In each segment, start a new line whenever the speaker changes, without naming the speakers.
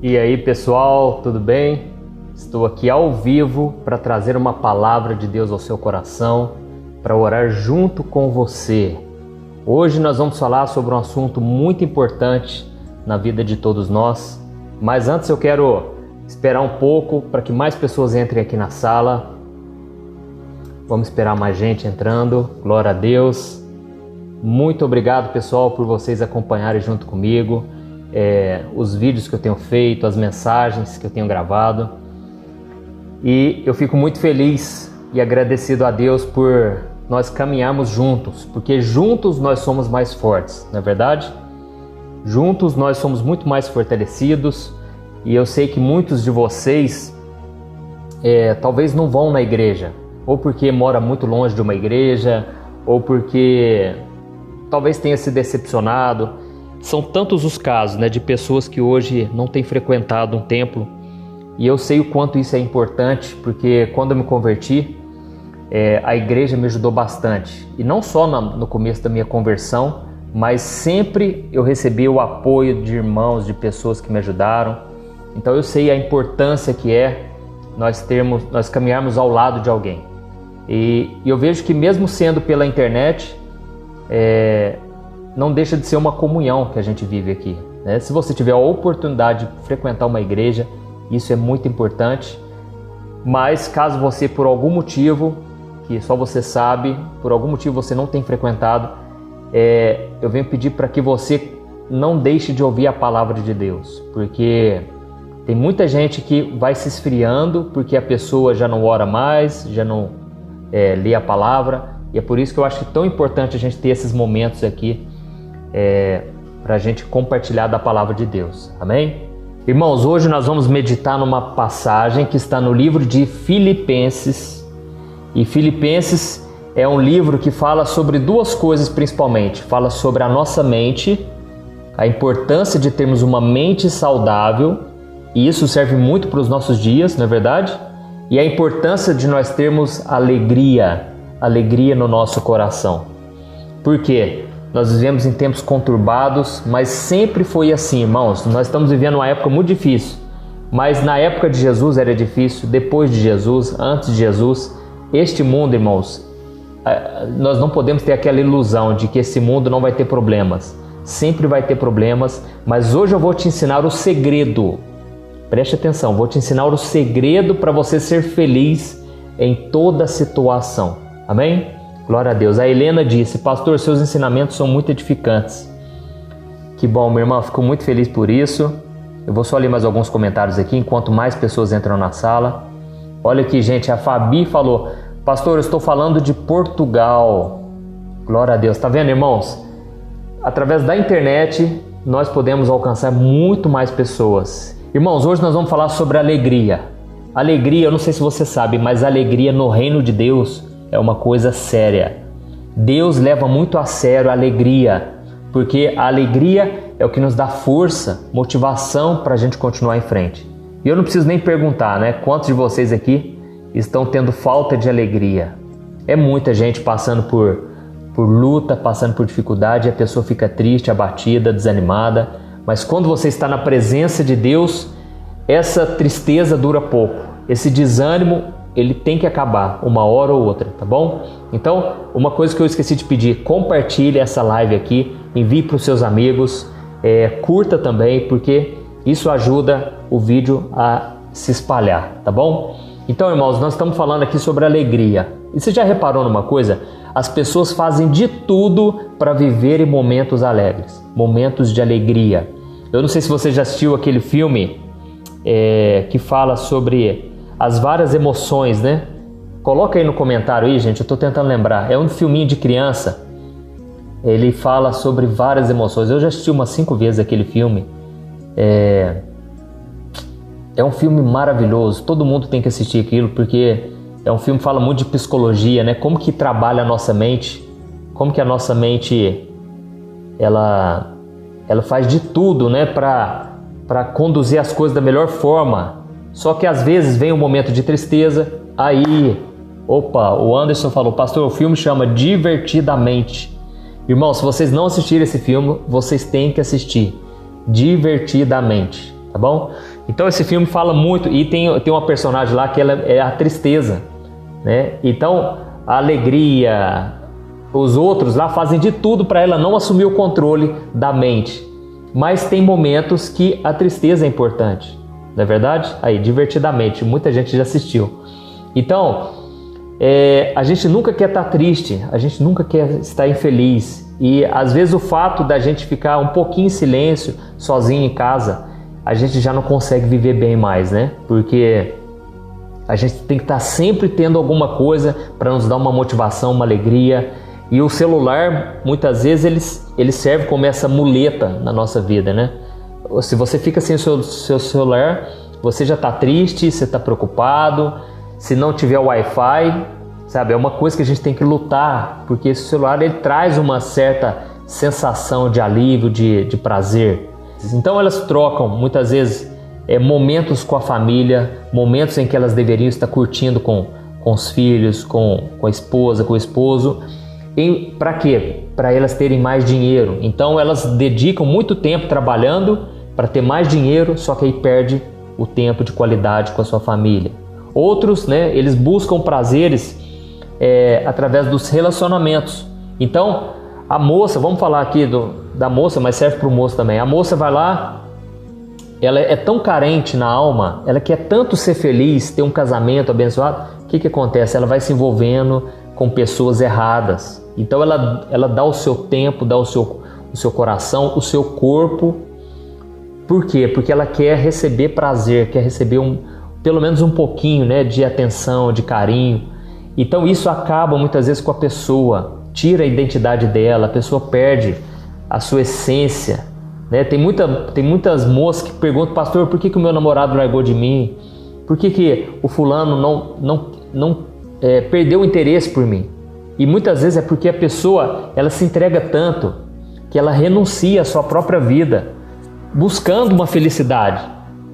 E aí pessoal, tudo bem? Estou aqui ao vivo para trazer uma palavra de Deus ao seu coração, para orar junto com você. Hoje nós vamos falar sobre um assunto muito importante na vida de todos nós, mas antes eu quero esperar um pouco para que mais pessoas entrem aqui na sala. Vamos esperar mais gente entrando, glória a Deus. Muito obrigado pessoal por vocês acompanharem junto comigo os vídeos que eu tenho feito, as mensagens que eu tenho gravado. E eu fico muito feliz e agradecido a Deus por nós caminharmos juntos, porque juntos nós somos mais fortes, não é verdade? Juntos nós somos muito mais fortalecidos, e eu sei que muitos de vocês talvez não vão na igreja, ou porque mora muito longe de uma igreja, ou porque talvez tenha se decepcionado. São tantos os casos, de pessoas que hoje não têm frequentado um templo, e eu sei o quanto isso é importante, porque quando eu me converti, a igreja me ajudou bastante, e não só no começo da minha conversão, mas sempre eu recebi o apoio de irmãos, de pessoas que me ajudaram. Então eu sei a importância que é nós caminharmos ao lado de alguém, e eu vejo que mesmo sendo pela internet, não deixa de ser uma comunhão que a gente vive aqui, né? Se você tiver a oportunidade de frequentar uma igreja, isso é muito importante. Mas caso você, por algum motivo, que só você sabe, por algum motivo você não tem frequentado, eu venho pedir para que você não deixe de ouvir a palavra de Deus, porque tem muita gente que vai se esfriando porque a pessoa já não ora mais, já não lê a palavra, e é por isso que eu acho que é tão importante a gente ter esses momentos aqui para a gente compartilhar da palavra de Deus, amém? Irmãos, hoje nós vamos meditar numa passagem que está no livro de Filipenses, e Filipenses é um livro que fala sobre duas coisas principalmente. Fala sobre a nossa mente, a importância de termos uma mente saudável, e isso serve muito para os nossos dias, não é verdade? E a importância de nós termos alegria no nosso coração. Por quê? Nós vivemos em tempos conturbados, mas sempre foi assim, irmãos. Nós estamos vivendo uma época muito difícil, mas na época de Jesus era difícil, depois de Jesus, antes de Jesus. Este mundo, irmãos, nós não podemos ter aquela ilusão de que esse mundo não vai ter problemas. Sempre vai ter problemas, mas hoje eu vou te ensinar o segredo. Preste atenção, vou te ensinar o segredo para você ser feliz em toda situação. Amém? Glória a Deus. A Helena disse: pastor, seus ensinamentos são muito edificantes. Que bom, minha irmã, fico muito feliz por isso. Eu vou só ler mais alguns comentários aqui, enquanto mais pessoas entram na sala. Olha aqui, gente, a Fabi falou: pastor, eu estou falando de Portugal. Glória a Deus. Tá vendo, irmãos? Através da internet, nós podemos alcançar muito mais pessoas. Irmãos, hoje nós vamos falar sobre alegria. Alegria, eu não sei se você sabe, mas alegria no reino de Deus é uma coisa séria. Deus leva muito a sério a alegria, porque a alegria é o que nos dá força, motivação para a gente continuar em frente. E eu não preciso nem perguntar, quantos de vocês aqui estão tendo falta de alegria? É muita gente passando por luta, passando por dificuldade, e a pessoa fica triste, abatida, desanimada. Mas quando você está na presença de Deus, essa tristeza dura pouco. Esse desânimo, ele tem que acabar uma hora ou outra, tá bom? Então, uma coisa que eu esqueci de pedir: compartilhe essa live aqui, envie para os seus amigos, curta também, porque isso ajuda o vídeo a se espalhar, tá bom? Então, irmãos, nós estamos falando aqui sobre alegria. E você já reparou numa coisa? As pessoas fazem de tudo para viver em momentos alegres, momentos de alegria. Eu não sei se você já assistiu aquele filme que fala sobre as várias emoções, Coloca aí no comentário aí, gente, eu tô tentando lembrar. É um filminho de criança. Ele fala sobre várias emoções. Eu já assisti umas 5 vezes aquele filme. É um filme maravilhoso. Todo mundo tem que assistir aquilo, porque é um filme que fala muito de psicologia, Como que trabalha a nossa mente. Como que a nossa mente ela faz de tudo, para conduzir as coisas da melhor forma. Só que às vezes vem um momento de tristeza, aí, o Anderson falou: pastor, o filme chama Divertidamente. Irmão, se vocês não assistirem esse filme, vocês têm que assistir Divertidamente. tá bom? Então esse filme fala muito, e tem uma personagem lá que ela é a tristeza, né? Então a alegria, os outros lá fazem de tudo para ela não assumir o controle da mente, mas tem momentos que a tristeza é importante, não é verdade? Aí, Divertidamente, muita gente já assistiu. Então, a gente nunca quer estar triste, a gente nunca quer estar infeliz, e às vezes o fato da gente ficar um pouquinho em silêncio, sozinho em casa, a gente já não consegue viver bem mais, né? Porque a gente tem que estar sempre tendo alguma coisa para nos dar uma motivação, uma alegria. E o celular, muitas vezes, ele serve como essa muleta na nossa vida, né? Se você fica sem o seu celular, você já está triste, você está preocupado. Se não tiver Wi-Fi, sabe? É uma coisa que a gente tem que lutar, porque esse celular ele traz uma certa sensação de alívio, de prazer. Então elas trocam, muitas vezes, momentos com a família, momentos em que elas deveriam estar curtindo com os filhos, com a esposa, com o esposo. Para quê? Para elas terem mais dinheiro. Então elas dedicam muito tempo trabalhando para ter mais dinheiro, só que aí perde o tempo de qualidade com a sua família. Outros, né, eles buscam prazeres através dos relacionamentos. Então a moça, vamos falar aqui da moça, mas serve para o moço também. A moça vai lá, ela é tão carente na alma, ela quer tanto ser feliz, ter um casamento abençoado. O que acontece? Ela vai se envolvendo com pessoas erradas. Então ela dá o seu tempo, dá o seu coração, o seu corpo. Por quê? Porque ela quer receber prazer, quer receber pelo menos um pouquinho, né, de atenção, de carinho. Então isso acaba muitas vezes com a pessoa, tira a identidade dela, a pessoa perde a sua essência, né? Tem muitas moças que perguntam: pastor, por que o meu namorado largou de mim? Por que o fulano não perdeu o interesse por mim? E muitas vezes é porque a pessoa ela se entrega tanto que ela renuncia à sua própria vida, buscando uma felicidade.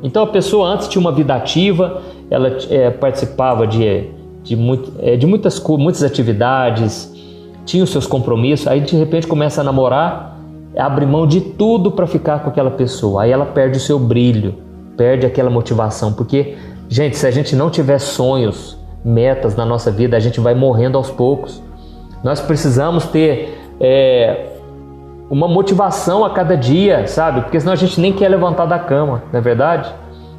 Então a pessoa antes tinha uma vida ativa, ela participava de muitas atividades, tinha os seus compromissos, aí de repente começa a namorar, abre mão de tudo para ficar com aquela pessoa, aí ela perde o seu brilho, perde aquela motivação, porque, gente, se a gente não tiver sonhos, metas na nossa vida, a gente vai morrendo aos poucos. Nós precisamos ter uma motivação a cada dia, sabe? Porque senão a gente nem quer levantar da cama, não é verdade?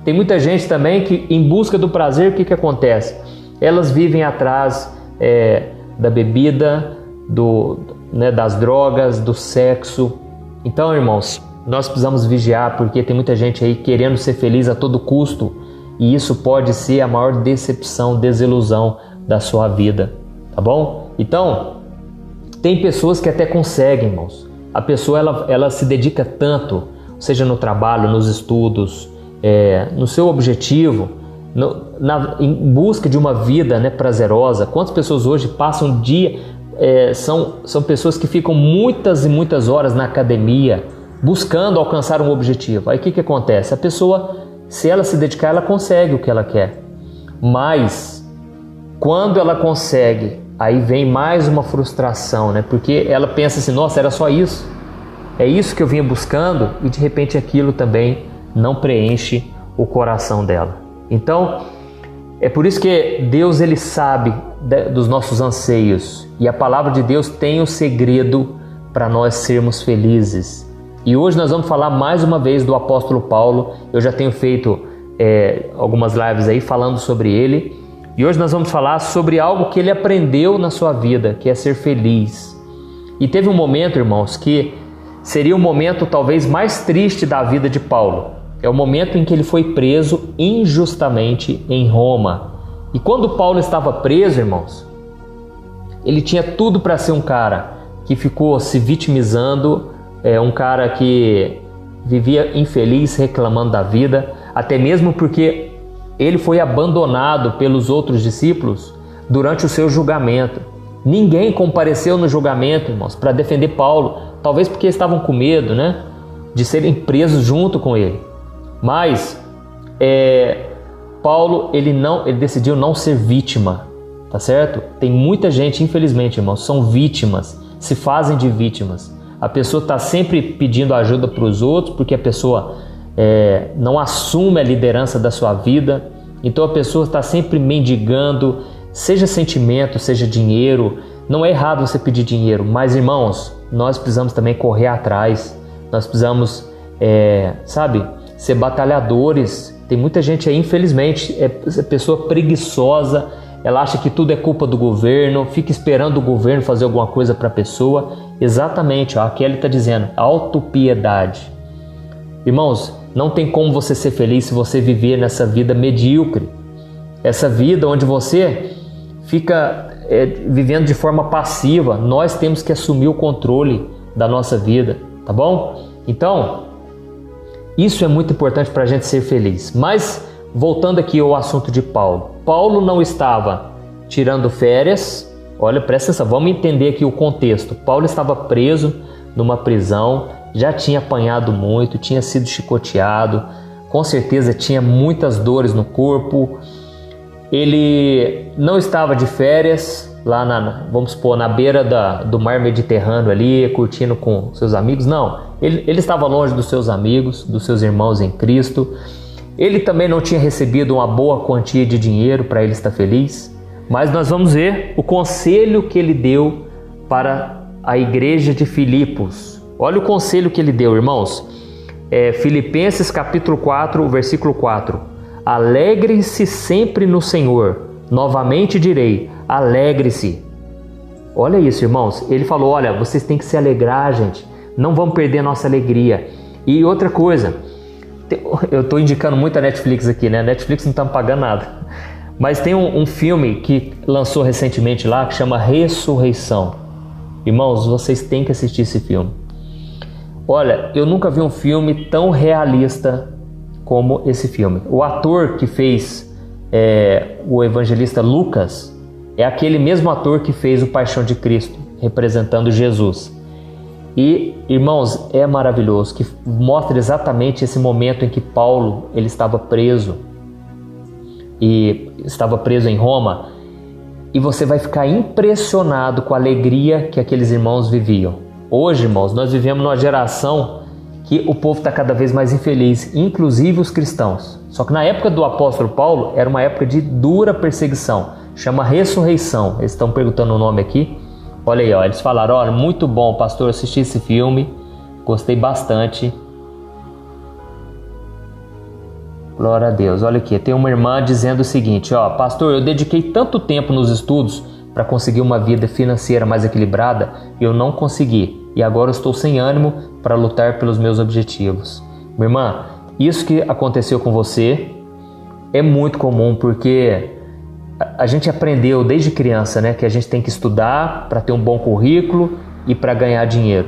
Tem muita gente também que, em busca do prazer, o que acontece? Elas vivem atrás da bebida, das drogas, do sexo. Então, irmãos, nós precisamos vigiar, porque tem muita gente aí querendo ser feliz a todo custo, e isso pode ser a maior decepção, desilusão da sua vida, tá bom? Então, tem pessoas que até conseguem, irmãos. A pessoa ela se dedica tanto, seja no trabalho, nos estudos, no seu objetivo, em busca de uma vida, né, prazerosa. Quantas pessoas hoje passam um dia, são pessoas que ficam muitas e muitas horas na academia buscando alcançar um objetivo. Aí o que acontece? A pessoa, se ela se dedicar, ela consegue o que ela quer. Mas quando ela consegue, aí vem mais uma frustração, né? Porque ela pensa assim: nossa, era só isso? É isso que eu vinha buscando? E de repente aquilo também não preenche o coração dela. Então, é por isso que Deus ele sabe dos nossos anseios, e a palavra de Deus tem o segredo para nós sermos felizes. E hoje nós vamos falar mais uma vez do apóstolo Paulo. Eu já tenho feito algumas lives aí falando sobre ele, e hoje nós vamos falar sobre algo que ele aprendeu na sua vida, que é ser feliz. E teve um momento, irmãos, que seria o momento talvez mais triste da vida de Paulo. É o momento em que ele foi preso injustamente em Roma. E quando Paulo estava preso, irmãos, ele tinha tudo para ser um cara que ficou se vitimizando, um cara que vivia infeliz, reclamando da vida, até mesmo porque ele foi abandonado pelos outros discípulos durante o seu julgamento. Ninguém compareceu no julgamento, irmãos, para defender Paulo, talvez porque estavam com medo, né, de serem presos junto com ele. Mas Paulo ele decidiu não ser vítima, tá certo? Tem muita gente, infelizmente, irmãos, são vítimas, se fazem de vítimas. A pessoa está sempre pedindo ajuda para os outros porque a pessoa não assume a liderança da sua vida. Então a pessoa está sempre mendigando, seja sentimento, seja dinheiro. Não é errado você pedir dinheiro, mas irmãos, nós precisamos também correr atrás. Nós precisamos, ser batalhadores. Tem muita gente aí, infelizmente, é pessoa preguiçosa. Ela acha que tudo é culpa do governo, fica esperando o governo fazer alguma coisa para a pessoa. Exatamente, aqui ele está dizendo, autopiedade. Irmãos, não tem como você ser feliz se você viver nessa vida medíocre. Essa vida onde você fica vivendo de forma passiva. Nós temos que assumir o controle da nossa vida, tá bom? Então, isso é muito importante para a gente ser feliz. Mas, voltando aqui ao assunto de Paulo. Paulo não estava tirando férias. Olha, presta atenção, vamos entender aqui o contexto. Paulo estava preso numa prisão, já tinha apanhado muito, tinha sido chicoteado, com certeza tinha muitas dores no corpo. Ele não estava de férias lá vamos supor, na beira do mar Mediterrâneo ali, curtindo com seus amigos. Não, ele estava longe dos seus amigos, dos seus irmãos em Cristo. Ele também não tinha recebido uma boa quantia de dinheiro para ele estar feliz. Mas nós vamos ver o conselho que ele deu para a igreja de Filipos. Olha o conselho que ele deu, irmãos. Filipenses capítulo 4, versículo 4. Alegre-se sempre no Senhor. Novamente direi, alegre-se. Olha isso, irmãos. Ele falou, olha, vocês têm que se alegrar, gente. Não vamos perder a nossa alegria. E outra coisa, eu estou indicando muito a Netflix aqui, né? A Netflix não está me pagando nada. Mas tem um filme que lançou recentemente lá, que chama Ressurreição. Irmãos, vocês têm que assistir esse filme. Olha, eu nunca vi um filme tão realista como esse filme. O ator que fez o evangelista Lucas é aquele mesmo ator que fez o Paixão de Cristo, representando Jesus. E, irmãos, é maravilhoso, que mostra exatamente esse momento em que Paulo ele estava preso. E estava preso em Roma. E você vai ficar impressionado com a alegria que aqueles irmãos viviam. Hoje, irmãos, nós vivemos numa geração que o povo está cada vez mais infeliz, inclusive os cristãos. Só que na época do apóstolo Paulo, era uma época de dura perseguição. Chama Ressurreição. Eles estão perguntando o nome aqui. Olha aí, eles falaram, olha, muito bom, pastor, assisti esse filme, gostei bastante. Glória a Deus. Olha aqui, tem uma irmã dizendo o seguinte, pastor, eu dediquei tanto tempo nos estudos para conseguir uma vida financeira mais equilibrada e eu não consegui. E agora eu estou sem ânimo para lutar pelos meus objetivos. Minha irmã, isso que aconteceu com você é muito comum, porque a gente aprendeu desde criança, né, que a gente tem que estudar para ter um bom currículo e para ganhar dinheiro.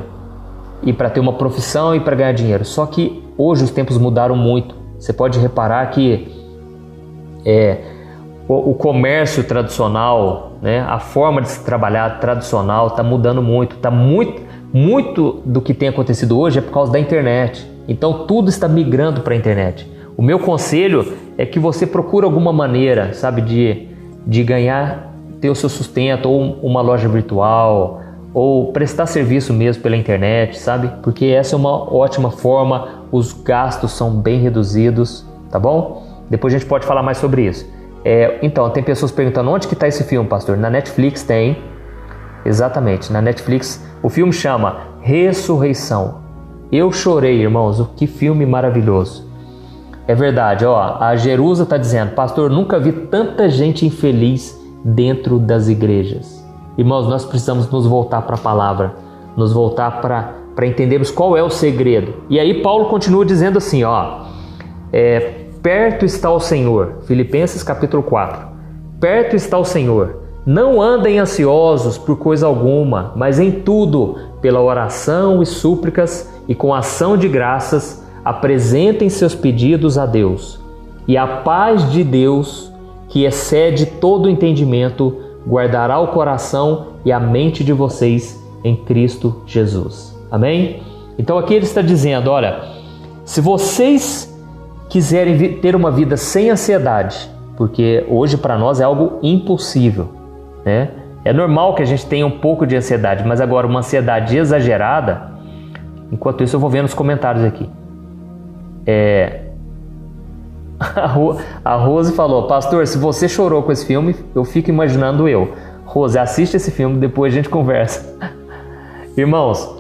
E para ter uma profissão e para ganhar dinheiro. Só que hoje os tempos mudaram muito. Você pode reparar que o comércio tradicional, né, a forma de se trabalhar tradicional está mudando muito. Muito do que tem acontecido hoje é por causa da internet. Então tudo está migrando para a internet. O meu conselho é que você procure alguma maneira, sabe, de ganhar, ter o seu sustento, ou uma loja virtual, ou prestar serviço mesmo pela internet, sabe? Porque essa é uma ótima forma, os gastos são bem reduzidos, tá bom? Depois a gente pode falar mais sobre isso. Então, tem pessoas perguntando, onde que está esse filme, pastor? Na Netflix tem, exatamente, na Netflix. O filme chama Ressurreição. Eu chorei, irmãos, que filme maravilhoso. É verdade, a Jerusa está dizendo, pastor, nunca vi tanta gente infeliz dentro das igrejas. Irmãos, nós precisamos nos voltar para a palavra, nos voltar para entendermos qual é o segredo. E aí Paulo continua dizendo assim, perto está o Senhor, Filipenses capítulo 4, perto está o Senhor, não andem ansiosos por coisa alguma, mas em tudo, pela oração e súplicas e com ação de graças, apresentem seus pedidos a Deus. E a paz de Deus, que excede todo entendimento, guardará o coração e a mente de vocês em Cristo Jesus. Amém? Então aqui ele está dizendo, olha, se vocês quiserem ter uma vida sem ansiedade, porque hoje para nós é algo impossível, né? É normal que a gente tenha um pouco de ansiedade, mas agora uma ansiedade exagerada, enquanto isso eu vou vendo os comentários aqui. A Rose falou: pastor, se você chorou com esse filme, eu fico imaginando eu. Rose, assiste esse filme, depois a gente conversa. Irmãos,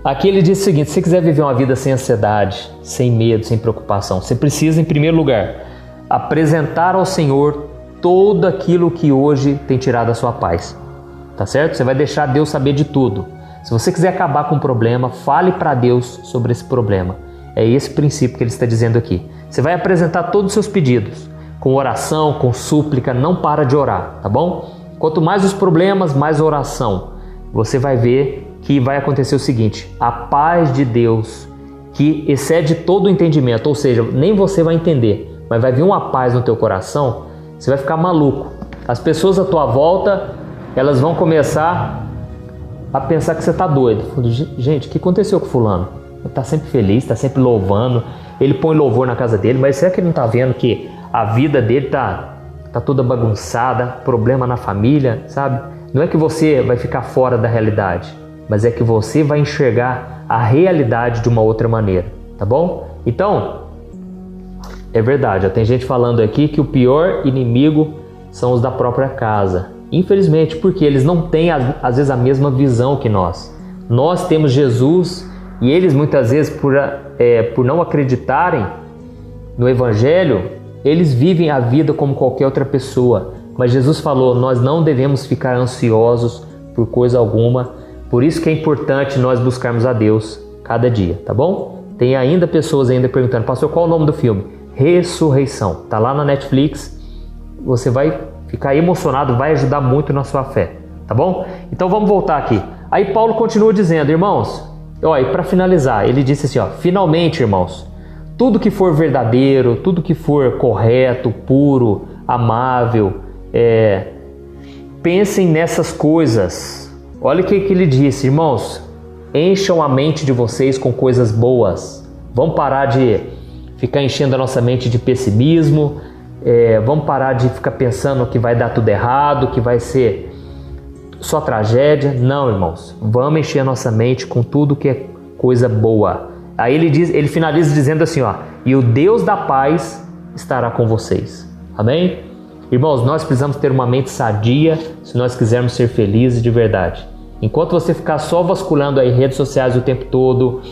aqui ele diz o seguinte: se você quiser viver uma vida sem ansiedade, sem medo, sem preocupação, você precisa, em primeiro lugar, apresentar ao Senhor tudo aquilo que hoje tem tirado a sua paz. Tá certo? Você vai deixar Deus saber de tudo. Se você quiser acabar com um problema, fale para Deus sobre esse problema. É esse princípio que ele está dizendo aqui. Você vai apresentar todos os seus pedidos, com oração, com súplica, não para de orar, tá bom? Quanto mais os problemas, mais oração. Você vai ver que vai acontecer o seguinte: a paz de Deus, que excede todo o entendimento, ou seja, nem você vai entender, mas vai vir uma paz no teu coração, você vai ficar maluco. As pessoas à tua volta, elas vão começar a pensar que você está doido. Gente, o que aconteceu com fulano? Ele está sempre feliz, está sempre louvando, ele põe louvor na casa dele, mas será que ele não está vendo que a vida dele está toda bagunçada, problema na família, sabe? Não é que você vai ficar fora da realidade, mas é que você vai enxergar a realidade de uma outra maneira, tá bom? Então, é verdade, ó, tem gente falando aqui que o pior inimigo são os da própria casa. Infelizmente, porque eles não têm às vezes a mesma visão que nós. Nós temos Jesus e eles muitas vezes por não acreditarem no Evangelho, eles vivem a vida como qualquer outra pessoa. Mas Jesus falou: nós não devemos ficar ansiosos por coisa alguma. Por isso que é importante nós buscarmos a Deus cada dia, tá bom? Tem ainda pessoas ainda perguntando: pastor, qual é o nome do filme? Ressurreição. Tá lá na Netflix. Você vai ficar emocionado, vai ajudar muito na sua fé, tá bom? Então vamos voltar aqui. Aí Paulo continua dizendo: irmãos, e para finalizar, ele disse assim, finalmente, irmãos, tudo que for verdadeiro, tudo que for correto, puro, amável, pensem nessas coisas. Olha o que ele disse: irmãos, encham a mente de vocês com coisas boas. Vamos parar de ficar enchendo a nossa mente de pessimismo. Vamos parar de ficar pensando que vai dar tudo errado, que vai ser só tragédia. Não, irmãos, vamos encher a nossa mente com tudo que é coisa boa. Aí ele finaliza dizendo assim, e o Deus da paz estará com vocês. Amém? Irmãos, nós precisamos ter uma mente sadia se nós quisermos ser felizes de verdade. Enquanto você ficar só vasculhando aí redes sociais o tempo todo,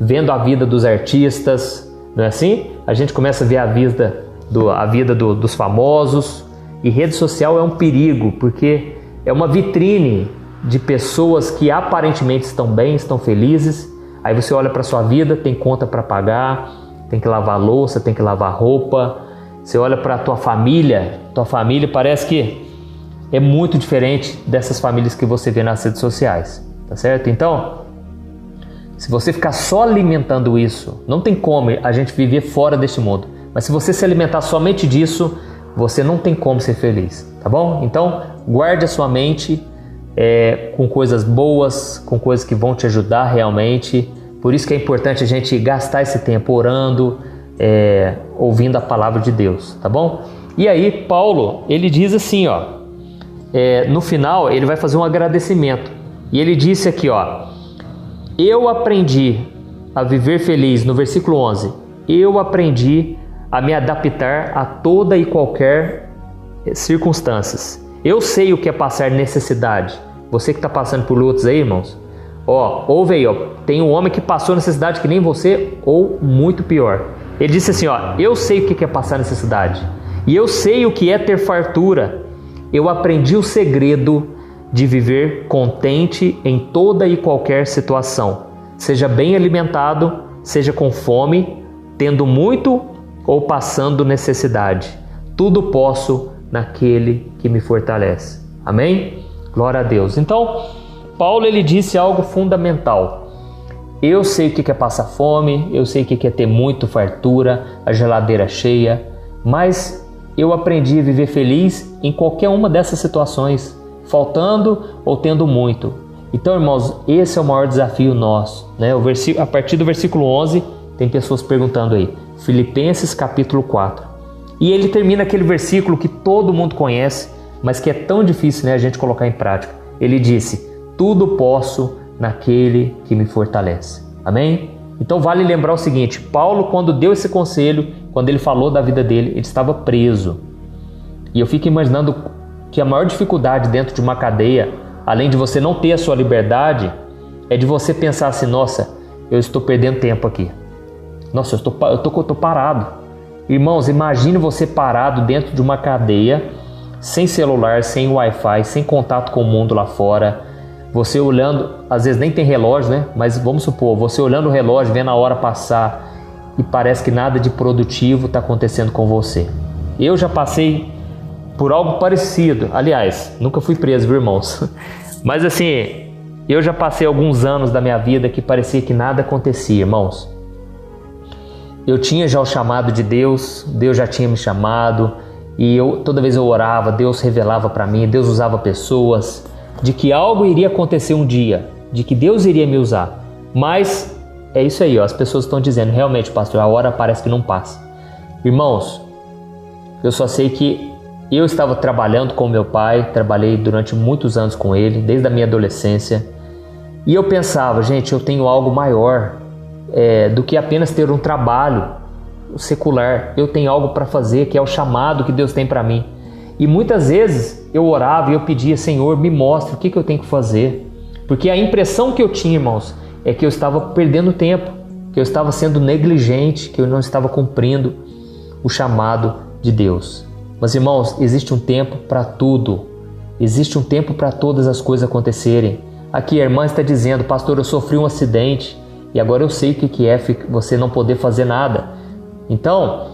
vendo a vida dos artistas, não é assim? A gente começa a ver a vida dos famosos, e rede social é um perigo, porque é uma vitrine de pessoas que aparentemente estão bem, estão felizes. Aí você olha para sua vida, tem conta para pagar, tem que lavar louça, tem que lavar roupa. Você olha para tua família parece que é muito diferente dessas famílias que você vê nas redes sociais, tá certo? Então, se você ficar só alimentando isso, não tem como a gente viver fora deste mundo. Mas se você se alimentar somente disso, você não tem como ser feliz, tá bom? Então, guarde a sua mente com coisas boas, com coisas que vão te ajudar realmente. Por isso que é importante a gente gastar esse tempo orando, ouvindo a palavra de Deus, tá bom? E aí, Paulo, ele diz assim, no final, ele vai fazer um agradecimento. E ele disse aqui, eu aprendi a viver feliz, no versículo 11, eu aprendi a me adaptar a toda e qualquer circunstâncias. Eu sei o que é passar necessidade. Você que está passando por lutas aí, irmãos, ouve aí, tem um homem que passou necessidade que nem você, ou muito pior. Ele disse assim, eu sei o que é passar necessidade, e eu sei o que é ter fartura. Eu aprendi o segredo de viver contente em toda e qualquer situação, seja bem alimentado, seja com fome, tendo muito ou passando necessidade. Tudo posso naquele que me fortalece. Amém? Glória a Deus. Então, Paulo ele disse algo fundamental. Eu sei o que é passar fome, eu sei o que é ter muito fartura, a geladeira cheia, mas eu aprendi a viver feliz em qualquer uma dessas situações, faltando ou tendo muito. Então, irmãos, esse é o maior desafio nosso, né? A partir do versículo 11, tem pessoas perguntando aí, Filipenses capítulo 4. E ele termina aquele versículo que todo mundo conhece, mas que é tão difícil, né, a gente colocar em prática. Ele disse, tudo posso naquele que me fortalece. Amém? Então vale lembrar o seguinte, Paulo, quando deu esse conselho, quando ele falou da vida dele, ele estava preso. E eu fico imaginando que a maior dificuldade dentro de uma cadeia, além de você não ter a sua liberdade, é de você pensar assim, nossa, eu estou perdendo tempo aqui. Nossa, eu estou parado. Irmãos, imagine você parado dentro de uma cadeia, sem celular, sem Wi-Fi, sem contato com o mundo lá fora. Você olhando, às vezes nem tem relógio, né? Mas vamos supor, você olhando o relógio, vendo a hora passar e parece que nada de produtivo está acontecendo com você. Eu já passei por algo parecido. Aliás, nunca fui preso, viu, irmãos? Mas assim, eu já passei alguns anos da minha vida que parecia que nada acontecia, irmãos. Eu tinha já o chamado de Deus, Deus já tinha me chamado, e toda vez eu orava, Deus revelava para mim, Deus usava pessoas, de que algo iria acontecer um dia, de que Deus iria me usar. Mas é isso aí, ó, as pessoas estão dizendo, realmente, pastor, a hora parece que não passa. Irmãos, eu só sei que eu estava trabalhando com meu pai, trabalhei durante muitos anos com ele, desde a minha adolescência, e eu pensava, gente, eu tenho algo maior do que apenas ter um trabalho secular. Eu tenho algo para fazer, que é o chamado que Deus tem para mim. E muitas vezes eu orava e eu pedia, Senhor, me mostre o que eu tenho que fazer. Porque a impressão que eu tinha, irmãos, é que eu estava perdendo tempo, que eu estava sendo negligente, que eu não estava cumprindo o chamado de Deus. Mas, irmãos, existe um tempo para tudo. Existe um tempo para todas as coisas acontecerem. Aqui a irmã está dizendo, pastor, eu sofri um acidente e agora eu sei o que é você não poder fazer nada. Então,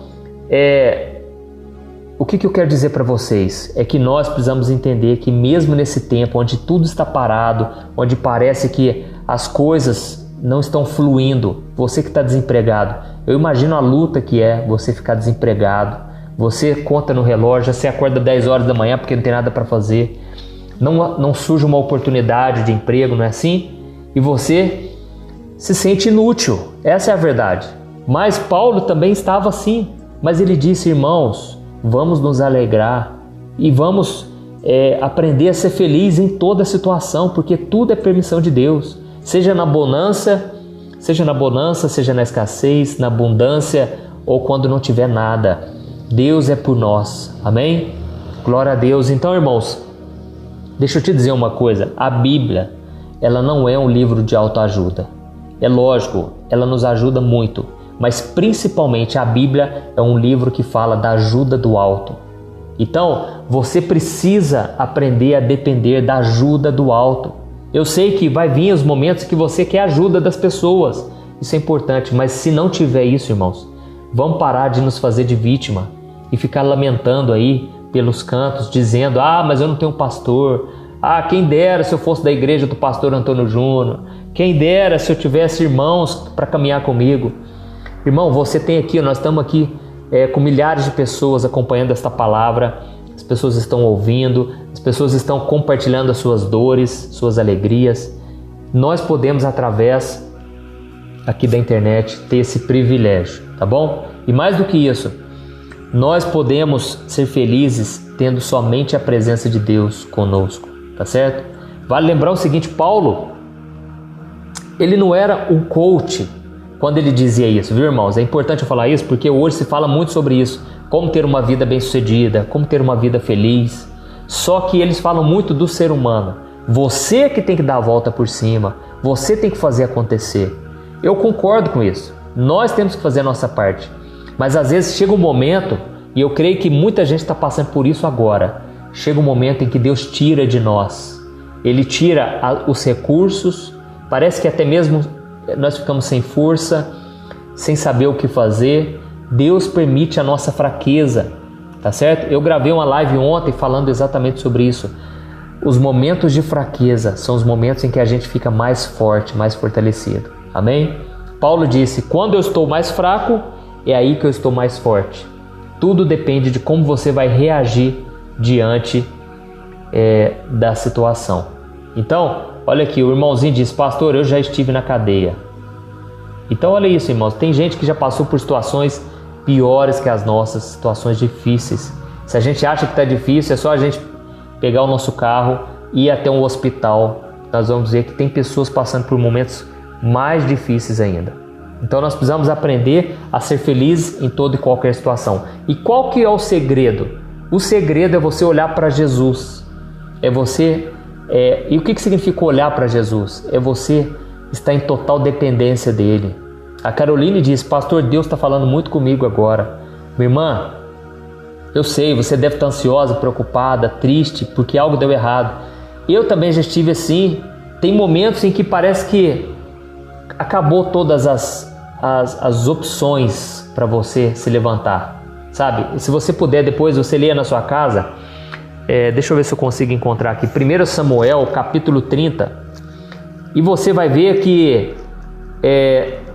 o que eu quero dizer para vocês é que nós precisamos entender que mesmo nesse tempo onde tudo está parado, onde parece que as coisas não estão fluindo, você que está desempregado, eu imagino a luta que é você ficar desempregado, você conta no relógio, você acorda 10 horas da manhã porque não tem nada para fazer, não surge uma oportunidade de emprego, não é assim? E você se sente inútil, essa é a verdade. Mas Paulo também estava assim, mas ele disse, irmãos, vamos nos alegrar e vamos aprender a ser feliz em toda situação, porque tudo é permissão de Deus, seja na bonança, seja na escassez, na abundância ou quando não tiver nada. Deus é por nós, amém? Glória a Deus. Então, irmãos, deixa eu te dizer uma coisa, a Bíblia, ela não é um livro de autoajuda. É lógico, ela nos ajuda muito, mas principalmente a Bíblia é um livro que fala da ajuda do alto. Então, você precisa aprender a depender da ajuda do alto. Eu sei que vai vir os momentos que você quer a ajuda das pessoas, isso é importante, mas se não tiver isso, irmãos, vamos parar de nos fazer de vítima e ficar lamentando aí pelos cantos, dizendo, mas eu não tenho pastor, quem dera se eu fosse da igreja do pastor Antônio Júnior, quem dera se eu tivesse irmãos para caminhar comigo. Irmão, você tem aqui, nós estamos aqui com milhares de pessoas acompanhando esta palavra, as pessoas estão ouvindo, as pessoas estão compartilhando as suas dores, suas alegrias. Nós podemos, através aqui da internet, ter esse privilégio, tá bom? E mais do que isso, nós podemos ser felizes tendo somente a presença de Deus conosco, tá certo? Vale lembrar o seguinte, Paulo, ele não era um coach quando ele dizia isso, viu, irmãos? É importante eu falar isso porque hoje se fala muito sobre isso, como ter uma vida bem-sucedida, como ter uma vida feliz. Só que eles falam muito do ser humano. Você que tem que dar a volta por cima, você tem que fazer acontecer. Eu concordo com isso. Nós temos que fazer a nossa parte. Mas às vezes chega um momento, e eu creio que muita gente está passando por isso agora, chega um momento em que Deus tira de nós. Ele tira os recursos, parece que até mesmo nós ficamos sem força, sem saber o que fazer. Deus permite a nossa fraqueza, tá certo? Eu gravei uma live ontem falando exatamente sobre isso. Os momentos de fraqueza são os momentos em que a gente fica mais forte, mais fortalecido. Amém? Paulo disse, quando eu estou mais fraco, é aí que eu estou mais forte. Tudo depende de como você vai reagir diante da situação. Então, olha aqui, o irmãozinho diz, pastor, eu já estive na cadeia. Então olha isso, irmãos, tem gente que já passou por situações piores que as nossas, situações difíceis. Se a gente acha que está difícil, é só a gente pegar o nosso carro e ir até um hospital. Nós vamos ver que tem pessoas passando por momentos mais difíceis ainda. Então nós precisamos aprender a ser felizes em toda e qualquer situação. E qual que é o segredo? O segredo é você olhar para Jesus. E o que significa olhar para Jesus? É você estar em total dependência dele. A Caroline diz: pastor, Deus está falando muito comigo agora. Minha irmã, eu sei, você deve estar ansiosa, preocupada, triste, porque algo deu errado. Eu também já estive assim. Tem momentos em que parece que acabou todas as opções para você se levantar, sabe? Se você puder, depois você leia na sua casa, deixa eu ver se eu consigo encontrar aqui, 1 Samuel, capítulo 30, e você vai ver que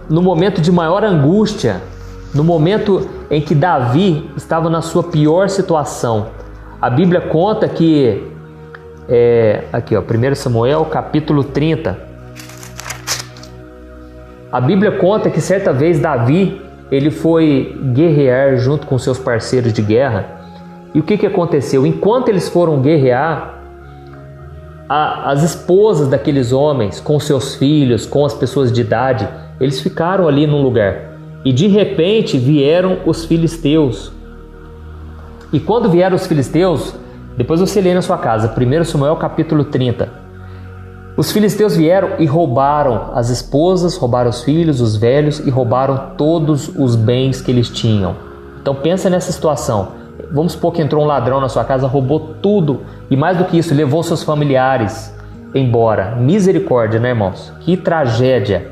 no momento de maior angústia, no momento em que Davi estava na sua pior situação, a Bíblia conta que, aqui ó, 1 Samuel, capítulo 30, a Bíblia conta que certa vez Davi, ele foi guerrear junto com seus parceiros de guerra. E o que aconteceu? Enquanto eles foram guerrear, as esposas daqueles homens, com seus filhos, com as pessoas de idade, eles ficaram ali num lugar. E de repente vieram os filisteus. E quando vieram os filisteus, depois você lê na sua casa, 1 Samuel capítulo 30. Os filisteus vieram e roubaram as esposas, roubaram os filhos, os velhos e roubaram todos os bens que eles tinham. Então pensa nessa situação. Vamos supor que entrou um ladrão na sua casa, roubou tudo e mais do que isso, levou seus familiares embora. Misericórdia, né, irmãos? Que tragédia.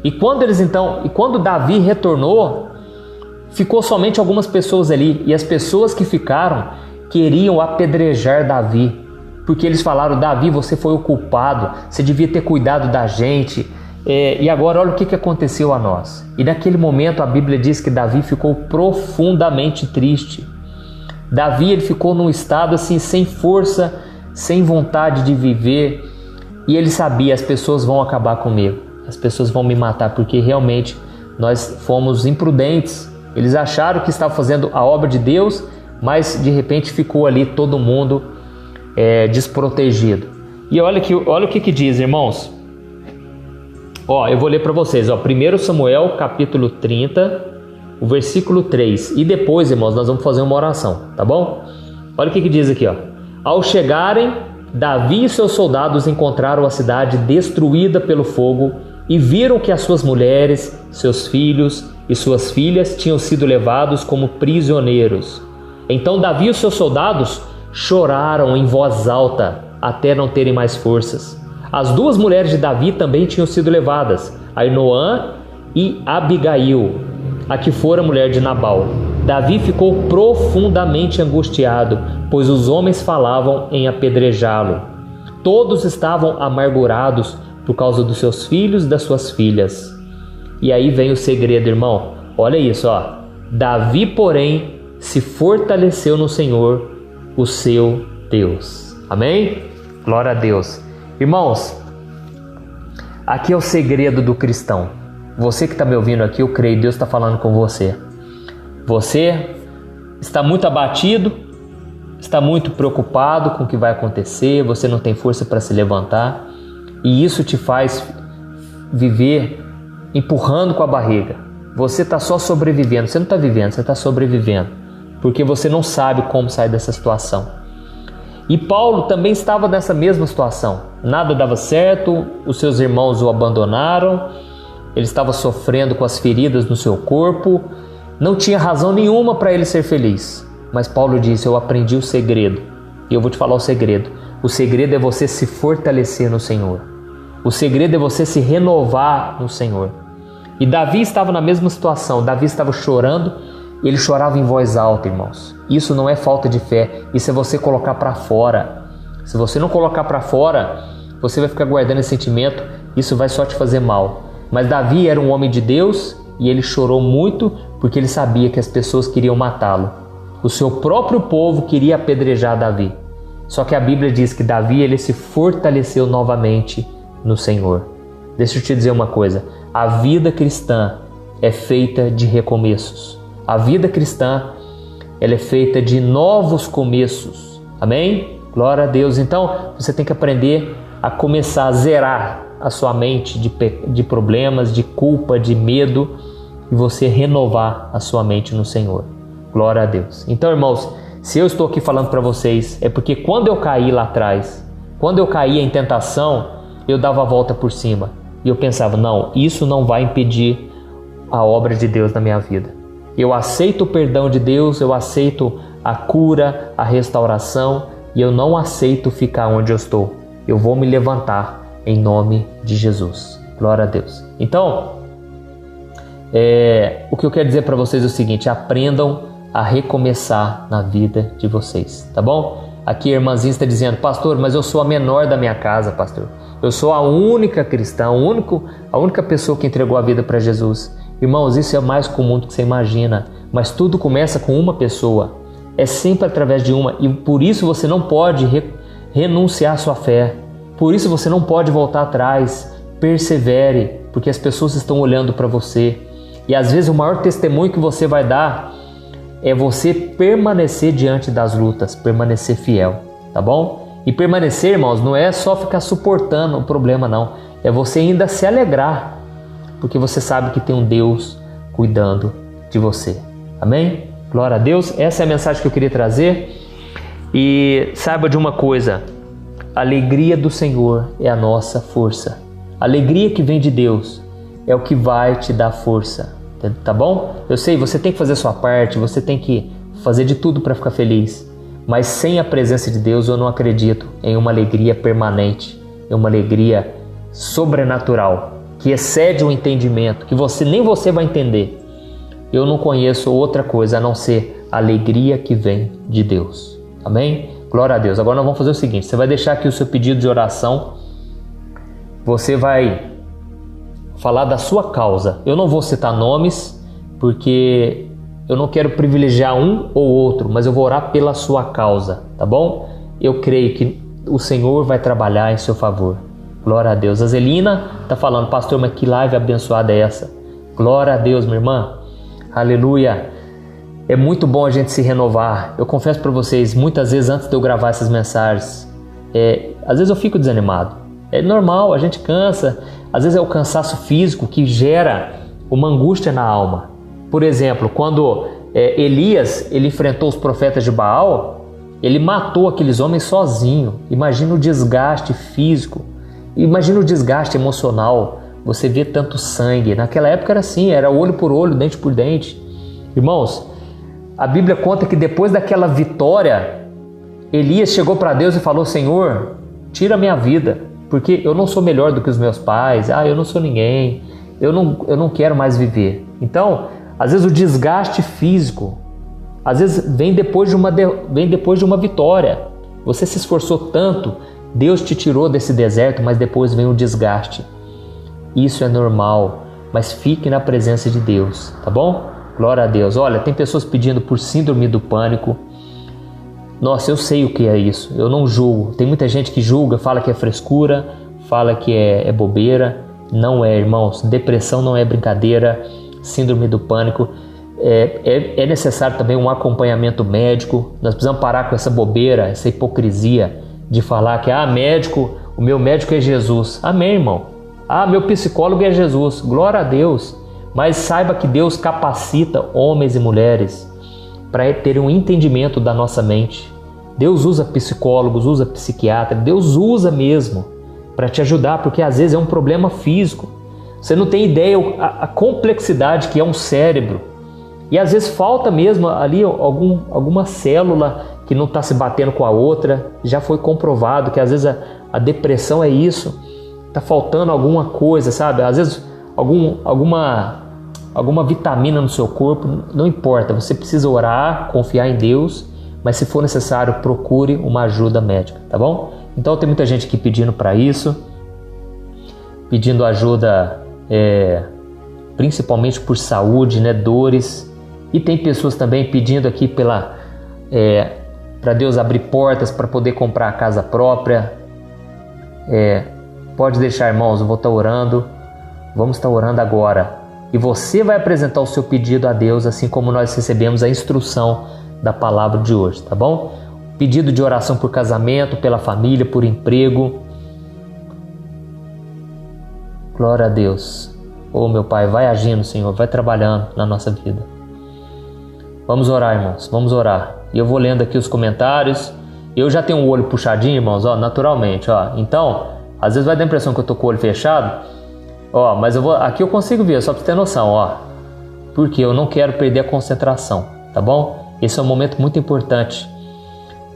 E quando Davi retornou, ficou somente algumas pessoas ali, e as pessoas que ficaram queriam apedrejar Davi. Porque eles falaram: Davi, você foi o culpado, você devia ter cuidado da gente. E agora olha o que aconteceu a nós. E naquele momento a Bíblia diz que Davi ficou profundamente triste. Davi, ele ficou num estado assim, sem força, sem vontade de viver. E ele sabia: as pessoas vão acabar comigo, as pessoas vão me matar, porque realmente nós fomos imprudentes. Eles acharam que estavam fazendo a obra de Deus, mas de repente ficou ali todo mundo desprotegido. E olha o que diz, irmãos. Eu vou ler para vocês, 1 Samuel capítulo 30, o versículo 3. E depois, irmãos, nós vamos fazer uma oração, tá bom? Olha o que diz aqui, Ao chegarem, Davi e seus soldados encontraram a cidade destruída pelo fogo e viram que as suas mulheres, seus filhos e suas filhas tinham sido levados como prisioneiros. Então Davi e os seus soldados choraram em voz alta até não terem mais forças. As duas mulheres de Davi também tinham sido levadas, Ainoã e Abigail, a que fora mulher de Nabal. Davi ficou profundamente angustiado, pois os homens falavam em apedrejá-lo. Todos estavam amargurados por causa dos seus filhos e das suas filhas. E aí vem o segredo, irmão. Olha isso, Davi, porém, se fortaleceu no Senhor, o seu Deus. Amém? Glória a Deus. Irmãos, aqui é o segredo do cristão. Você que está me ouvindo aqui, eu creio, Deus está falando com você. Você está muito abatido, está muito preocupado com o que vai acontecer, você não tem força para se levantar, e isso te faz viver empurrando com a barriga. Você está só sobrevivendo, você não está vivendo, você está sobrevivendo, porque você não sabe como sair dessa situação. E Paulo também estava nessa mesma situação. Nada dava certo, os seus irmãos o abandonaram, ele estava sofrendo com as feridas no seu corpo, não tinha razão nenhuma para ele ser feliz. Mas Paulo disse: eu aprendi o segredo, e eu vou te falar o segredo. O segredo é você se fortalecer no Senhor. O segredo é você se renovar no Senhor. E Davi estava na mesma situação. Davi estava chorando, ele chorava em voz alta, irmãos. Isso não é falta de fé, isso é você colocar para fora. Se você não colocar para fora, você vai ficar guardando esse sentimento, isso vai só te fazer mal. Mas Davi era um homem de Deus e ele chorou muito porque ele sabia que as pessoas queriam matá-lo. O seu próprio povo queria apedrejar Davi. Só que a Bíblia diz que Davi, ele se fortaleceu novamente no Senhor. Deixa eu te dizer uma coisa, a vida cristã é feita de recomeços. A vida cristã, ela é feita de novos começos. Amém? Glória a Deus. Então, você tem que aprender a começar a zerar. a sua mente de problemas, de culpa, de medo, e você renovar a sua mente no Senhor. Glória a Deus. Então, irmãos, se eu estou aqui falando para vocês, é porque quando eu caí lá atrás, quando eu caía em tentação, eu dava a volta por cima. E eu pensava, não, isso não vai impedir a obra de Deus na minha vida. Eu aceito o perdão de Deus, eu aceito a cura, a restauração, e eu não aceito ficar onde eu estou. Eu vou me levantar em nome de Jesus. Glória a Deus. Então, o que eu quero dizer para vocês é o seguinte: aprendam a recomeçar na vida de vocês, tá bom? Aqui a irmãzinha está dizendo, pastor, mas eu sou a menor da minha casa, pastor. Eu sou a única cristã, a única pessoa que entregou a vida para Jesus. Irmãos, isso é mais comum do que você imagina, mas tudo começa com uma pessoa. É sempre através de uma, e por isso você não pode renunciar à sua fé. Por isso você não pode voltar atrás. Persevere, porque as pessoas estão olhando para você. E às vezes o maior testemunho que você vai dar é você permanecer diante das lutas, permanecer fiel, tá bom? E permanecer, irmãos, não é só ficar suportando o problema, não. É você ainda se alegrar, porque você sabe que tem um Deus cuidando de você. Amém? Glória a Deus. Essa é a mensagem que eu queria trazer. E saiba de uma coisa: a alegria do Senhor é a nossa força. A alegria que vem de Deus é o que vai te dar força. Tá bom? Eu sei, você tem que fazer a sua parte, você tem que fazer de tudo para ficar feliz. Mas sem a presença de Deus eu não acredito em uma alegria permanente, em uma alegria sobrenatural, que excede o entendimento, que nem você vai entender. Eu não conheço outra coisa a não ser a alegria que vem de Deus. Amém? Glória a Deus. Agora nós vamos fazer o seguinte: você vai deixar aqui o seu pedido de oração, você vai falar da sua causa. Eu não vou citar nomes, porque eu não quero privilegiar um ou outro, mas eu vou orar pela sua causa, tá bom? Eu creio que o Senhor vai trabalhar em seu favor. Glória a Deus. A Zelina está falando, pastor, mas que live abençoada é essa? Glória a Deus, minha irmã. Aleluia. É muito bom a gente se renovar. Eu confesso para vocês, muitas vezes antes de eu gravar essas mensagens, às vezes eu fico desanimado. É normal, a gente cansa. Às vezes é o cansaço físico que gera uma angústia na alma. Por exemplo, quando Elias ele enfrentou os profetas de Baal, ele matou aqueles homens sozinho. Imagina o desgaste físico, imagina o desgaste emocional. Você vê tanto sangue. Naquela época era assim, era olho por olho, dente por dente. Irmãos, a Bíblia conta que depois daquela vitória, Elias chegou para Deus e falou, Senhor, tira a minha vida, porque eu não sou melhor do que os meus pais, eu não sou ninguém, eu não quero mais viver. Então, às vezes o desgaste físico, às vezes vem depois de uma vitória. Você se esforçou tanto, Deus te tirou desse deserto, mas depois vem o desgaste. Isso é normal, mas fique na presença de Deus, tá bom? Glória a Deus. Olha, tem pessoas pedindo por síndrome do pânico. Nossa, eu sei o que é isso, eu não julgo. Tem muita gente que julga, fala que é frescura, fala que é bobeira. Não é, irmãos. Depressão não é brincadeira. Síndrome do pânico. É necessário também um acompanhamento médico. Nós precisamos parar com essa bobeira, essa hipocrisia de falar que, médico, o meu médico é Jesus. Amém, irmão. Meu psicólogo é Jesus. Glória a Deus. Mas saiba que Deus capacita homens e mulheres para terem um entendimento da nossa mente. Deus usa psicólogos, usa psiquiatras, Deus usa mesmo para te ajudar, porque às vezes é um problema físico. Você não tem ideia a complexidade que é um cérebro. E às vezes falta mesmo ali alguma célula que não está se batendo com a outra. Já foi comprovado que às vezes a depressão é isso. Está faltando alguma coisa, sabe? Às vezes alguma vitamina no seu corpo, não importa. Você precisa orar, confiar em Deus, mas se for necessário, procure uma ajuda médica, tá bom? Então tem muita gente aqui pedindo para isso, pedindo ajuda principalmente por saúde, né, dores. E tem pessoas também pedindo aqui para Deus abrir portas para poder comprar a casa própria. Pode deixar, irmãos, eu vou estar orando. Vamos estar orando agora. E você vai apresentar o seu pedido a Deus, assim como nós recebemos a instrução da palavra de hoje, tá bom? Pedido de oração por casamento, pela família, por emprego. Glória a Deus. Oh, meu Pai, vai agindo, Senhor, vai trabalhando na nossa vida. Vamos orar, irmãos, vamos orar. E eu vou lendo aqui os comentários. Eu já tenho o olho puxadinho, irmãos, ó, naturalmente, ó. Então, às vezes vai dar a impressão que eu tô com o olho fechado, ó, mas aqui eu consigo ver, só pra você ter noção, ó. Porque eu não quero perder a concentração, tá bom? Esse é um momento muito importante.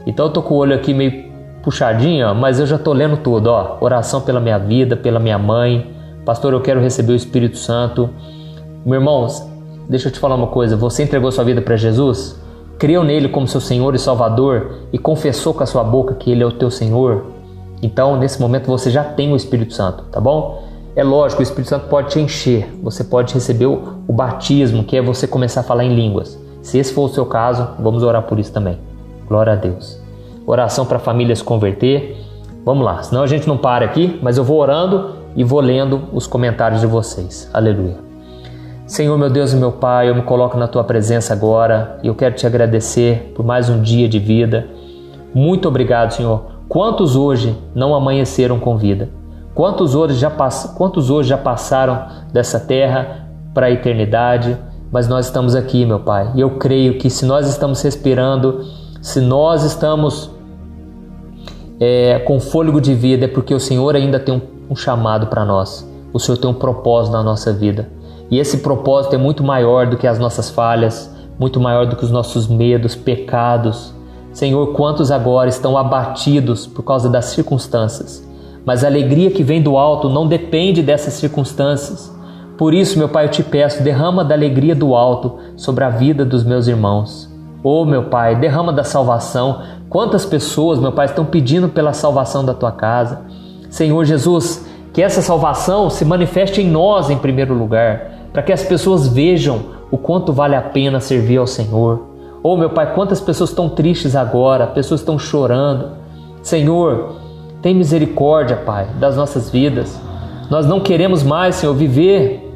Então eu tô com o olho aqui meio puxadinho, ó, mas eu já tô lendo tudo, ó. Oração pela minha vida, pela minha mãe. Pastor, eu quero receber o Espírito Santo. Meu irmão, deixa eu te falar uma coisa. Você entregou sua vida para Jesus? Creu nele como seu Senhor e Salvador e confessou com a sua boca que ele é o teu Senhor? Então, nesse momento, você já tem o Espírito Santo, tá bom? É lógico, o Espírito Santo pode te encher. Você pode receber o batismo, que é você começar a falar em línguas. Se esse for o seu caso, vamos orar por isso também. Glória a Deus. Oração para a família se converter. Vamos lá, senão a gente não para aqui, mas eu vou orando e vou lendo os comentários de vocês. Aleluia. Senhor, meu Deus e meu Pai, eu me coloco na Tua presença agora e eu quero Te agradecer por mais um dia de vida. Muito obrigado, Senhor. Quantos hoje não amanheceram com vida? Quantos hoje já passaram dessa terra para a eternidade? Mas nós estamos aqui, meu Pai. E eu creio que se nós estamos respirando, se nós estamos com fôlego de vida, é porque o Senhor ainda tem um chamado para nós. O Senhor tem um propósito na nossa vida. E esse propósito é muito maior do que as nossas falhas, muito maior do que os nossos medos, pecados. Senhor, quantos agora estão abatidos por causa das circunstâncias? Mas a alegria que vem do alto não depende dessas circunstâncias. Por isso, meu Pai, eu te peço, derrama da alegria do alto sobre a vida dos meus irmãos. Oh, meu Pai, derrama da salvação. Quantas pessoas, meu Pai, estão pedindo pela salvação da Tua casa? Senhor Jesus, que essa salvação se manifeste em nós em primeiro lugar, para que as pessoas vejam o quanto vale a pena servir ao Senhor. Oh, meu Pai, quantas pessoas estão tristes agora, pessoas estão chorando. Senhor, tem misericórdia, Pai, das nossas vidas. Nós não queremos mais, Senhor, viver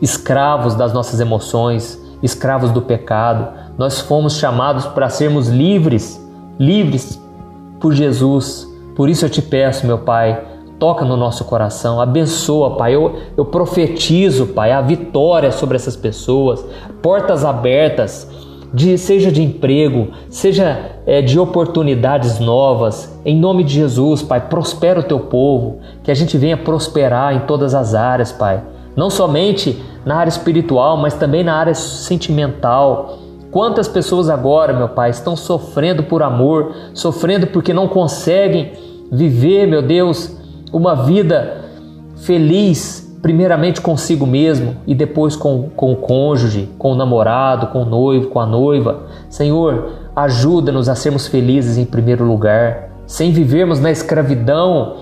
escravos das nossas emoções, escravos do pecado. Nós fomos chamados para sermos livres por Jesus. Por isso eu te peço, meu Pai, toca no nosso coração, abençoa, Pai. Eu profetizo, Pai, a vitória sobre essas pessoas, portas abertas, seja de emprego, seja de oportunidades novas. Em nome de Jesus, Pai, prospera o Teu povo, que a gente venha prosperar em todas as áreas, Pai. Não somente na área espiritual, mas também na área sentimental. Quantas pessoas agora, meu Pai, estão sofrendo por amor, sofrendo porque não conseguem viver, meu Deus, uma vida feliz, primeiramente consigo mesmo e depois com o cônjuge, com o namorado, com o noivo, com a noiva. Senhor, ajuda-nos a sermos felizes em primeiro lugar, sem vivermos na escravidão,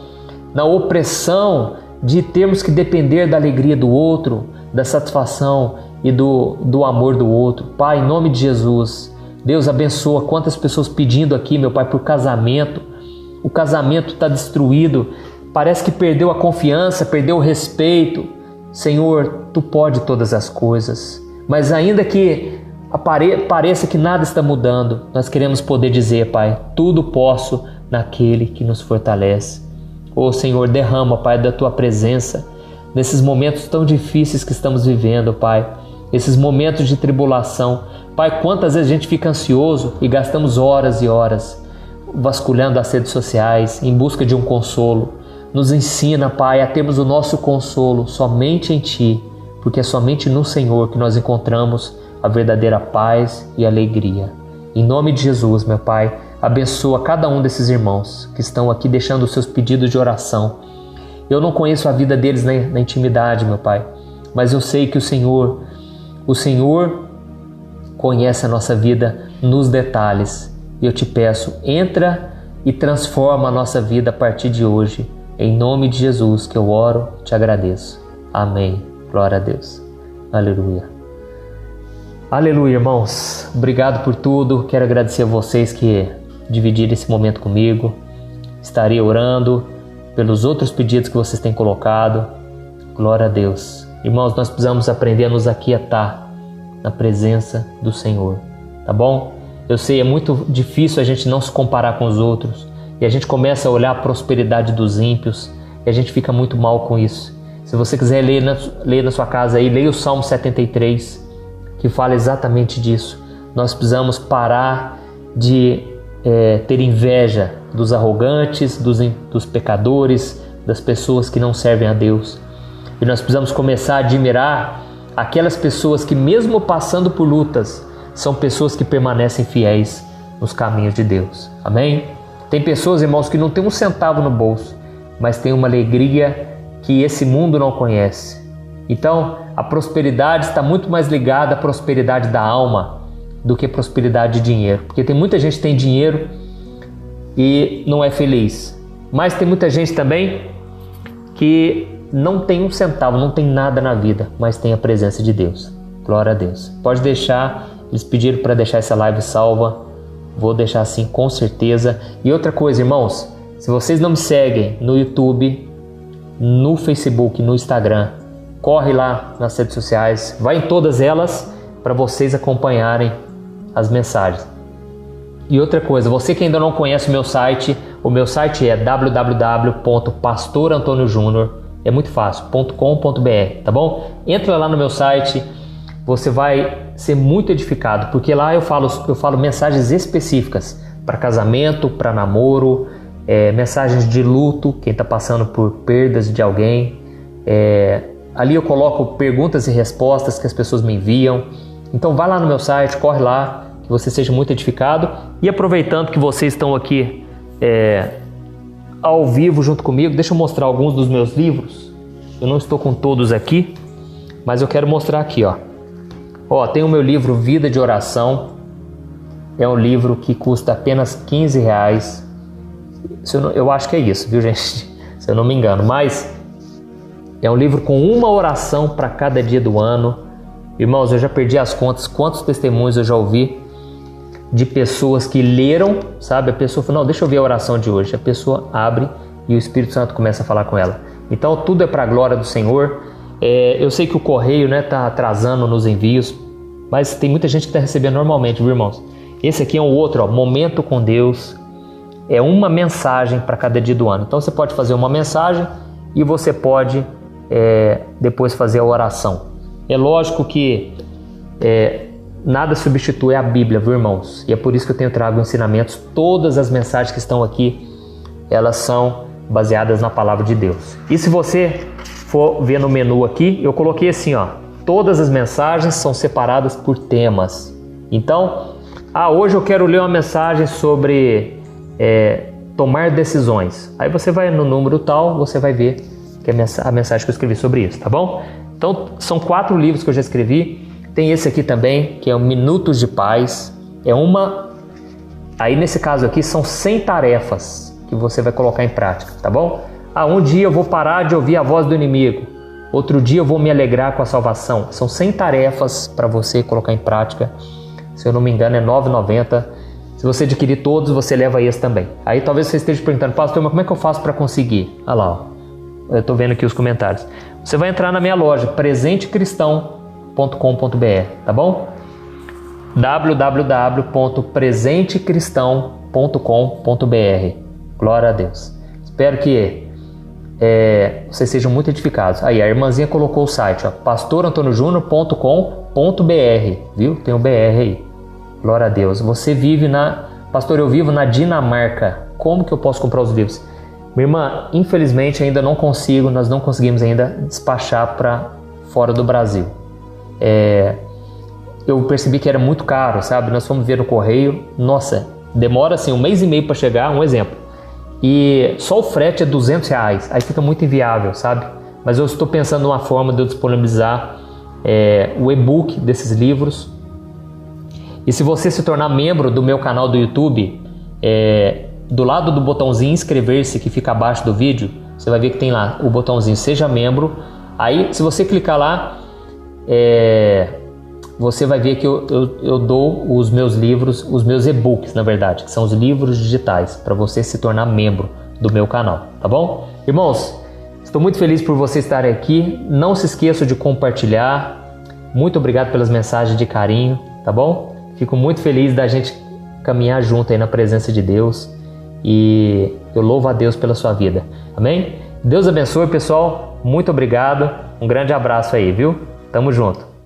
na opressão de termos que depender da alegria do outro, da satisfação e do amor do outro. Pai, em nome de Jesus, Deus abençoa quantas pessoas pedindo aqui, meu Pai, por casamento. O casamento está destruído, parece que perdeu a confiança, perdeu o respeito. Senhor, Tu pode todas as coisas, mas ainda que pareça que nada está mudando, nós queremos poder dizer, Pai, tudo posso naquele que nos fortalece. Oh Senhor, derrama, Pai, da Tua presença nesses momentos tão difíceis que estamos vivendo, Pai, esses momentos de tribulação. Pai, quantas vezes a gente fica ansioso e gastamos horas e horas vasculhando as redes sociais em busca de um consolo. Nos ensina, Pai, a termos o nosso consolo somente em Ti, porque é somente no Senhor que nós encontramos a verdadeira paz e alegria. Em nome de Jesus, meu Pai, abençoa cada um desses irmãos que estão aqui deixando os seus pedidos de oração. Eu não conheço a vida deles na intimidade, meu Pai, mas eu sei que o Senhor conhece a nossa vida nos detalhes. E eu te peço, entra e transforma a nossa vida a partir de hoje. Em nome de Jesus que eu oro, te agradeço. Amém. Glória a Deus. Aleluia. Aleluia, irmãos. Obrigado por tudo. Quero agradecer a vocês que dividiram esse momento comigo. Estarei orando pelos outros pedidos que vocês têm colocado. Glória a Deus. Irmãos, nós precisamos aprender a nos aquietar na presença do Senhor. Tá bom? Eu sei, é muito difícil a gente não se comparar com os outros. E a gente começa a olhar a prosperidade dos ímpios e a gente fica muito mal com isso. Se você quiser ler na sua casa aí, leia o Salmo 73, que fala exatamente disso. Nós precisamos parar de ter inveja dos arrogantes, dos pecadores, das pessoas que não servem a Deus. E nós precisamos começar a admirar aquelas pessoas que, mesmo passando por lutas, são pessoas que permanecem fiéis nos caminhos de Deus. Amém? Tem pessoas, irmãos, que não têm um centavo no bolso, mas têm uma alegria que esse mundo não conhece. Então, a prosperidade está muito mais ligada à prosperidade da alma do que a prosperidade de dinheiro. Porque tem muita gente que tem dinheiro e não é feliz. Mas tem muita gente também que não tem um centavo, não tem nada na vida, mas tem a presença de Deus. Glória a Deus. Pode deixar, eles pediram para deixar essa live salva. Vou deixar assim com certeza. E outra coisa, irmãos, se vocês não me seguem no YouTube, no Facebook, no Instagram, corre lá nas redes sociais, vai em todas elas para vocês acompanharem as mensagens. E outra coisa, você que ainda não conhece o meu site é www.pastorantoniojunior, é muito fácil, .com.br, tá bom? Entra lá no meu site, você vai ser muito edificado, porque lá eu falo mensagens específicas para casamento, para namoro, mensagens de luto, quem está passando por perdas de alguém. Ali eu coloco perguntas e respostas que as pessoas me enviam. Então vai lá no meu site, corre lá, que você seja muito edificado. E aproveitando que vocês estão aqui ao vivo junto comigo, deixa eu mostrar alguns dos meus livros. Eu não estou com todos aqui, mas eu quero mostrar aqui, ó. Tem o meu livro Vida de Oração. É um livro que custa apenas R$15. Eu acho que é isso, viu, gente? Se eu não me engano. Mas é um livro com uma oração para cada dia do ano. Irmãos, eu já perdi as contas, quantos testemunhos eu já ouvi de pessoas que leram, sabe? A pessoa falou, não, deixa eu ver a oração de hoje. A pessoa abre e o Espírito Santo começa a falar com ela. Então, tudo é para a glória do Senhor. Eu sei que o correio está atrasando nos envios, mas tem muita gente que está recebendo normalmente, viu, irmãos? Esse aqui é um outro, Momento com Deus. É uma mensagem para cada dia do ano. Então você pode fazer uma mensagem e você pode depois fazer a oração. É lógico que nada substitui a Bíblia, viu, irmãos? E é por isso que eu tenho trago ensinamentos. Todas as mensagens que estão aqui, elas são baseadas na palavra de Deus. E se você for ver no menu aqui, eu coloquei assim, todas as mensagens são separadas por temas. Então, hoje eu quero ler uma mensagem sobre tomar decisões. Aí você vai no número tal, você vai ver que é a mensagem que eu escrevi sobre isso, tá bom? Então, são 4 livros que eu já escrevi. Tem esse aqui também, que é o Minutos de Paz. Aí nesse caso aqui são 100 tarefas que você vai colocar em prática, tá bom? Um dia eu vou parar de ouvir a voz do inimigo. Outro dia eu vou me alegrar com a salvação. São 100 tarefas para você colocar em prática. Se eu não me engano é R$ 9,90. Se você adquirir todos, você leva esse também. Aí talvez você esteja perguntando, pastor, mas como é que eu faço para conseguir? Olha lá, eu estou vendo aqui os comentários. Você vai entrar na minha loja, presentecristão.com.br, tá bom? www.presentecristão.com.br. Glória a Deus. Espero que vocês sejam muito edificados. Aí a irmãzinha colocou o site, pastorantoniojunior.com.br, viu? Tem o BR aí. Glória a Deus. Você vive Pastor, eu vivo na Dinamarca. Como que eu posso comprar os livros? Minha irmã, infelizmente ainda não consigo, nós não conseguimos ainda despachar para fora do Brasil. Eu percebi que era muito caro, sabe? Nós fomos ver no correio. Nossa, demora assim 1 mês e meio para chegar, um exemplo. E só o frete é R$200. Aí fica muito inviável, sabe? Mas eu estou pensando numa forma de eu disponibilizar o e-book desses livros. E se você se tornar membro do meu canal do YouTube, do lado do botãozinho inscrever-se que fica abaixo do vídeo, você vai ver que tem lá o botãozinho Seja Membro. Aí, se você clicar lá, você vai ver que eu dou os meus livros, os meus e-books, na verdade, que são os livros digitais, para você se tornar membro do meu canal, tá bom? Irmãos, estou muito feliz por você estar aqui. Não se esqueça de compartilhar. Muito obrigado pelas mensagens de carinho, tá bom? Fico muito feliz da gente caminhar junto aí na presença de Deus. E eu louvo a Deus pela sua vida. Amém? Deus abençoe, pessoal. muito obrigado, um grande abraço aí, viu? Tamo junto.